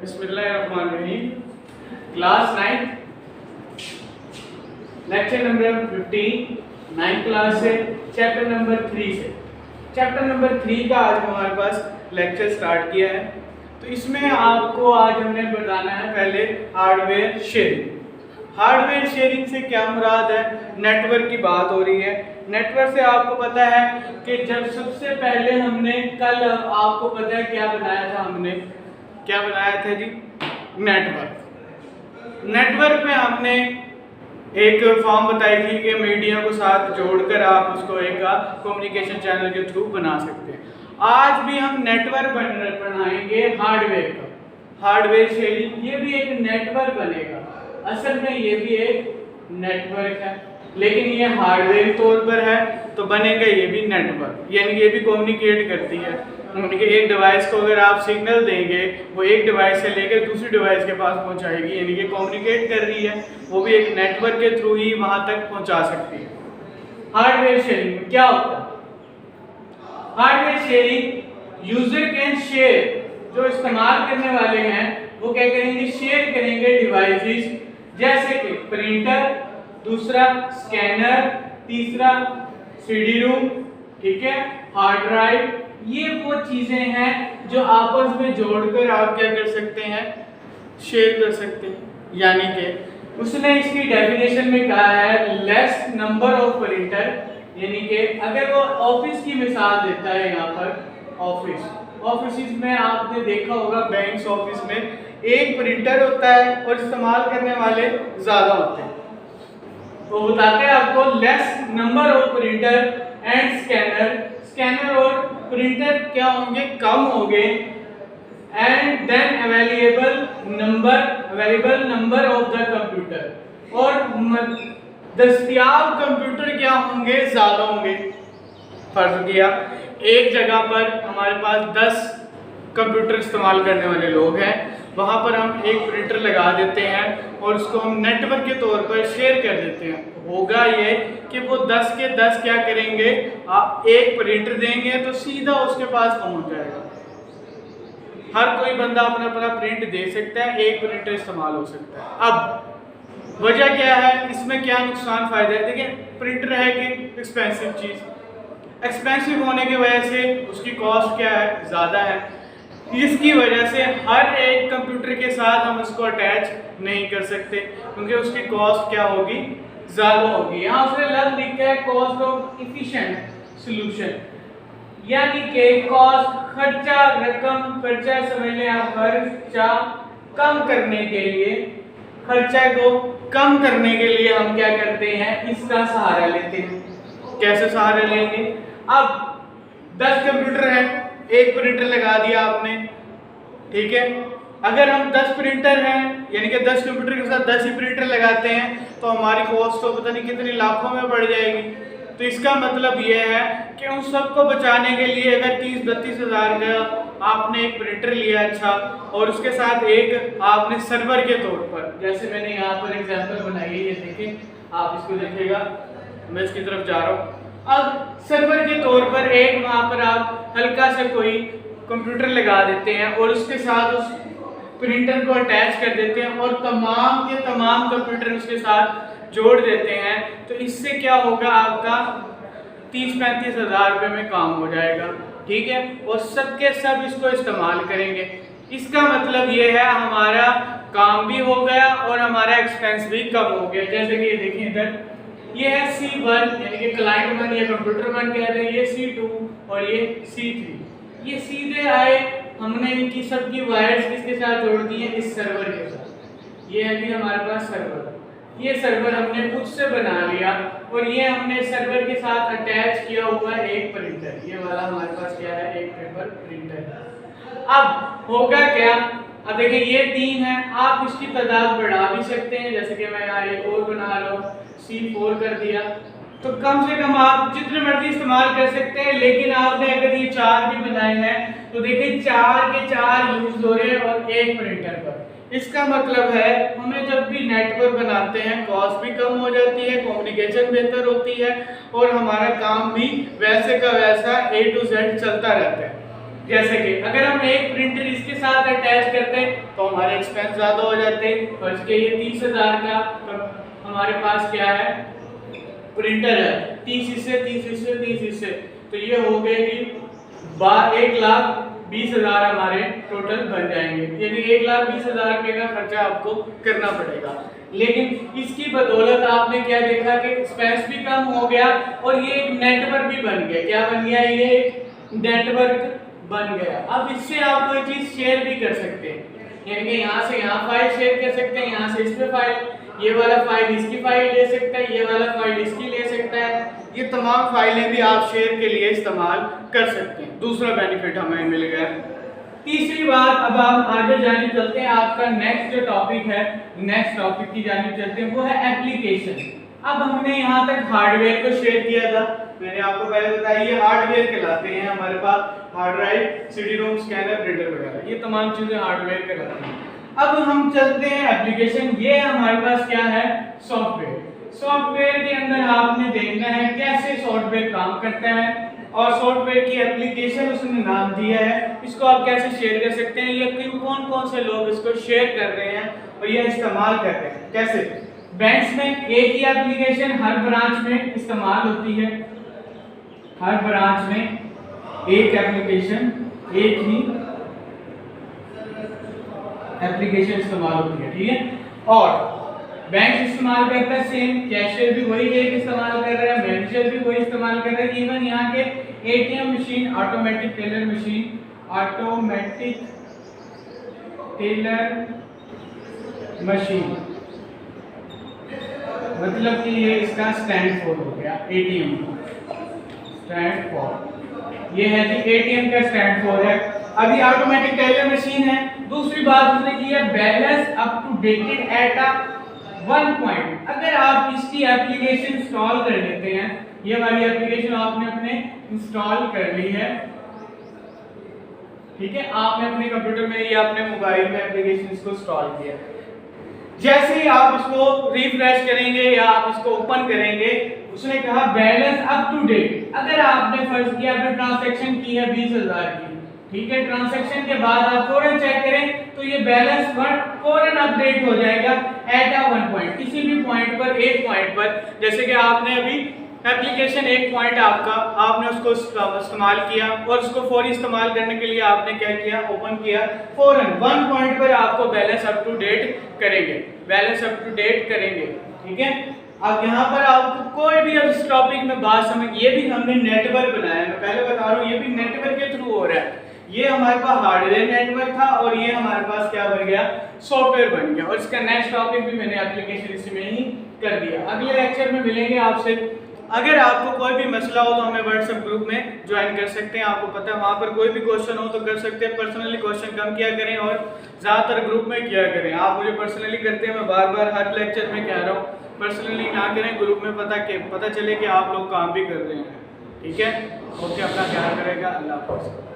बिस्मिल्लाहिर्रहमानिर्रहीम। Class 9 lecture number 15 9 class से chapter number 3 से चैप्टर नंबर 3 का आज हमारे पास लेक्चर स्टार्ट किया है। तो इसमें आपको आज हमने बताना है पहले हार्डवेयर शेयरिंग। हार्डवेयर शेयरिंग से क्या मुराद है? नेटवर्क की बात हो रही है। नेटवर्क से आपको पता है कि जब सबसे पहले हमने कल आपको पता है क्या बनाया था, हमने क्या बनाया था जी? नेटवर्क में हमने एक फॉर्म बताई थी कि मीडिया को साथ जोड़कर आप उसको एक कम्युनिकेशन चैनल के थ्रू बना सकते हैं। आज भी हम नेटवर्क बनाएंगे हार्डवेयर का। हार्डवेयर शेयरिंग, ये भी एक नेटवर्क बनेगा। असल में ये भी एक नेटवर्क है, लेकिन ये हार्डवेयर तौर पर है तो बनेगा ये भी नेटवर्क, यानी ये भी कम्युनिकेट करती है। एक डिवाइस को अगर आप सिग्नल देंगे, वो एक डिवाइस से लेकर दूसरी डिवाइस के पास पहुंचाएगी, यानी कि कम्युनिकेट कर रही है, वो भी एक नेटवर्क के थ्रू ही वहां तक पहुंचा सकती है। हार्डवेयर शेयरिंग में क्या होता है? Hardware sharing user can share, जो इस्तेमाल करने वाले हैं वो क्या करेंगे? शेयर करेंगे डिवाइसेस, जैसे कि प्रिंटर, दूसरा स्कैनर, तीसरा सीडी रोम, ठीक है, हार्ड ड्राइव। ये वो चीजें हैं जो आपस में जोड़कर आप क्या कर सकते हैं? शेयर कर सकते हैं। यानी कि उसने इसकी डेफिनेशन में कहा है लेस नंबर ऑफ प्रिंटर, यानी कि अगर वो ऑफिस की मिसाल देता है, यहाँ पर ऑफिस में आपने देखा होगा बैंक्स ऑफिस में एक प्रिंटर होता है और इस्तेमाल करने वाले ज्यादा होते हैं। तो बताते हैं आपको less number of printer and scanner और प्रिंटर क्या होंगे? कम होंगे। And then available number of the computer, और दस्तयाब कंप्यूटर क्या होंगे? ज्यादा होंगे। फर्ज किया, एक जगह पर हमारे पास 10 कंप्यूटर इस्तेमाल करने वाले लोग हैं, वहां पर हम एक प्रिंटर लगा देते हैं और उसको हम नेटवर्क के तौर पर शेयर कर देते हैं। होगा ये कि वो 10 के 10 क्या करेंगे? आप एक प्रिंटर देंगे तो सीधा उसके पास पहुंच जाएगा। हर कोई बंदा अपना अपना प्रिंट दे सकता है, एक प्रिंटर इस्तेमाल हो सकता है। अब वजह क्या है, इसमें क्या नुकसान फायदा है? देखिए, प्रिंटर है कि एक्सपेंसिव चीज, एक्सपेंसिव होने की वजह से उसकी कॉस्ट क्या है? ज़्यादा है। इसकी वजह से हर एक कंप्यूटर के साथ हम उसको अटैच नहीं कर सकते, क्योंकि उसकी कॉस्ट क्या होगी? ज़्यादा होगी। यहाँ उसने लग लिखा है कॉस्ट ऑफ इफिशिएंट सॉल्यूशन, यानी कि कॉस्ट, खर्चा समझ लें आप, खर्चा कम करने के लिए, खर्चा को कम करने के लिए हम क्या करते हैं? इसका सहारा लेते हैं। कैसे सहारा लेंगे? अब 10 कंप्यूटर है, एक प्रिंटर लगा दिया आपने, ठीक है। अगर हम 10 प्रिंटर हैं, यानी कि 10 कंप्यूटर के साथ 10 ही प्रिंटर लगाते हैं, तो हमारी कॉस्ट तो पता नहीं कितनी लाखों में बढ़ जाएगी। तो इसका मतलब यह है कि उन सबको बचाने के लिए अगर 30-32 हज़ार का आपने एक प्रिंटर लिया, अच्छा, और उसके साथ एक आपने सर्वर के तौर पर, जैसे मैंने यहाँ पर एग्जाम्पल बनाई है, ये देखें, आप इसको देखिएगा, मैं इसकी तरफ जा रहा हूँ। अब सर्वर के तौर पर एक वहां पर आप हल्का से कोई कंप्यूटर लगा देते हैं और उसके साथ उस प्रिंटर को अटैच कर देते हैं और तमाम के तमाम कंप्यूटर उसके साथ जोड़ देते हैं, तो इससे क्या होगा? आपका 30-35 हज़ार रुपये में काम हो जाएगा, ठीक है, और सबके सब इसको इस्तेमाल करेंगे। इसका मतलब ये है हमारा काम भी हो गया और हमारा एक्सपेंस भी कम हो गया। जैसे कि ये देखिए, इधर ये है C1, यानी कि क्लाइंट 1 या कंप्यूटर 1 कहते हैं, ये C2 और ये C3। ये सीधे आए, हमने इनकी सबकी वायर्स किसके साथ जोड़ दी है? इस सर्वर के साथ। ये है कि हमारे पास सर्वर, ये सर्वर हमने खुद से बना लिया और ये हमने सर्वर के साथ अटैच किया हुआ है एक प्रिंटर। ये वाला हमारे पास क्या है? एक पेपर प्रिंटर। अब होगा क्या? अब देखिए, ये 3 है, आप इसकी तादाद बढ़ा भी सकते हैं, जैसे कि मैं यहाँ एक और बना लो, C4 कर दिया, तो कम से कम आप जितने मर्जी इस्तेमाल कर सकते हैं। लेकिन आपने अगर ये 4 भी बनाए हैं तो देखिए 4 के 4 यूज हो रहे हैं और एक प्रिंटर पर। इसका मतलब है हमें जब भी नेटवर्क बनाते हैं कॉस्ट भी कम हो जाती है, कम्युनिकेशन बेहतर होती है और हमारा काम भी वैसे का वैसा A to Z चलता रहता है। जैसे कि अगर हम एक प्रिंटर इसके साथ अटैच करते हैं तो हमारे एक्सपेंस ज़्यादा हो जाते हैं। फर्ज के ये 30,000 का हमारे पास क्या है प्रिंटर है, 30 हिस्से 30 हिस्से 30 हिस्से, तो ये हो गए कि 1,20,000 हमारे टोटल बन जाएंगे, यानी 1,20,000 रुपये का खर्चा आपको करना पड़ेगा। लेकिन इसकी बदौलत आपने क्या देखा कि एक्सपेंस भी कम हो गया और ये एक नेटवर्क भी बन गया। क्या बन गया? ये एक नेटवर्क बन गया। अब इससे आप कोई चीज शेयर भी कर सकते हैं, यानी कि यहाँ से यहाँ फाइल शेयर कर सकते हैं, यहाँ से इस पे फाइल, ये वाला फाइल इसकी फाइल ले सकता है, ये वाला फाइल इसकी ले सकता है। ये तमाम फाइलें भी आप शेयर के लिए इस्तेमाल कर सकते हैं। दूसरा बेनिफिट हमें मिल गया। तीसरी बात, अब आप आगे जाने चलते हैं, आपका नेक्स्ट जो टॉपिक है, नेक्स्ट टॉपिक की जाने चलते हैं, वो है एप्लीकेशन। अब हमने यहाँ तक हार्डवेयर को शेयर किया था, मैंने आपको पहले बताया ये हार्डवेयर कहलाते हैं। हमारे पास hard drive, CD ROM, scanner, printer वगैरह, ये तमाम चीजें हार्डवेयर कहलाती हैं। अब हम चलते हैं एप्लीकेशन। ये हमारे पास क्या है? सॉफ्टवेयर। सॉफ्टवेयर के अंदर आपने देखना है कैसे सॉफ्टवेयर काम करता है और सॉफ्टवेयर की एप्लीकेशन उसने नाम दिया है, इसको आप कैसे शेयर कर सकते हैं, ये कौन कौन से लोग इसको शेयर कर रहे हैं और ये इस्तेमाल कर रहे हैं कैसे। बैंक्स में एक ही एप्लीकेशन हर ब्रांच में इस्तेमाल होती है, हर ब्रांच में एक एप्लीकेशन, एक ही एप्लीकेशन इस्तेमाल होती है, ठीक है। और बैंक इस्तेमाल करता है सेम, कैशियर भी वही एक इस्तेमाल कर रहा है, मैनेजर भी वही इस्तेमाल कर रहा है। इवन यहाँ के ATM machine, automatic teller machine, automatic teller machine, मतलब कि ये इसका स्टैंड फॉर हो गया एटीएम, स्टैंड फॉर, ये है जी एटीएम का स्टैंड फॉर है। अभी ऑटोमेटिक टेलर मशीन है। दूसरी बात उसने की है balance up to dated at a 1 point. अगर आप इसकी एप्लीकेशन इंस्टॉल कर लेते हैं, ये वाली एप्लीकेशन आपने अपने इंस्टॉल कर ली है, ठीक है, आपने अपने कंप्यूटर में या अपने मोबाइल में एप्लीकेशन इसको इंस्टॉल किया, जैसे ही आप इसको रिफ्रेश करेंगे या आप इसको ओपन करेंगे, उसने कहा बैलेंस अप टू डेट। अगर आपने फर्ज किया आपने ट्रांजैक्शन की है 20,000 की, ठीक है, ट्रांजैक्शन के बाद आप फौरन चेक करें तो ये बैलेंस फौरन अपडेट हो जाएगा एट अ 1 पॉइंट, किसी भी पॉइंट पर, एक पॉइंट पर। जैसे कि आपने अभी एप्लीकेशन एक पॉइंट आपका, आपने उसको इस्तेमाल किया और उसको फौरी इस्तेमाल करने के लिए आपने क्या किया, ओपन किया, फौरन 1 पॉइंट पर आपको बैलेंस अप टू डेट करेंगे, बैलेंस अप टू डेट करेंगे, ठीक है। अब यहाँ पर आपको कोई भी इस टॉपिक में बात समझ, ये भी हमने नेटवर्क बनाया, मैं पहले बता रहा हूँ, ये भी नेटवर्क के थ्रू हो रहा है। ये हमारे पास हार्डवेयर नेटवर्क था और ये हमारे पास क्या बन गया, सॉफ्टवेयर बन गया। और इसका नेक्स्ट टॉपिक भी मैंने एप्लीकेशन इसी में ही कर दिया। अगले लेक्चर में मिलेंगे आपसे। अगर आपको कोई भी मसला हो तो हमें व्हाट्सएप ग्रुप में ज्वाइन कर सकते हैं, आपको पता है वहाँ पर कोई भी क्वेश्चन हो तो कर सकते हैं। पर्सनली क्वेश्चन कम किया करें और ज़्यादातर ग्रुप में किया करें। आप मुझे पर्सनली करते हैं, मैं बार बार हर लेक्चर में कह रहा हूँ, पर्सनली ना करें, ग्रुप में पता चले कि आप लोग काम भी कर रहे हैं, ठीक है। ओके, अपना ख्याल करेगा, अल्लाह हाफ़िज़।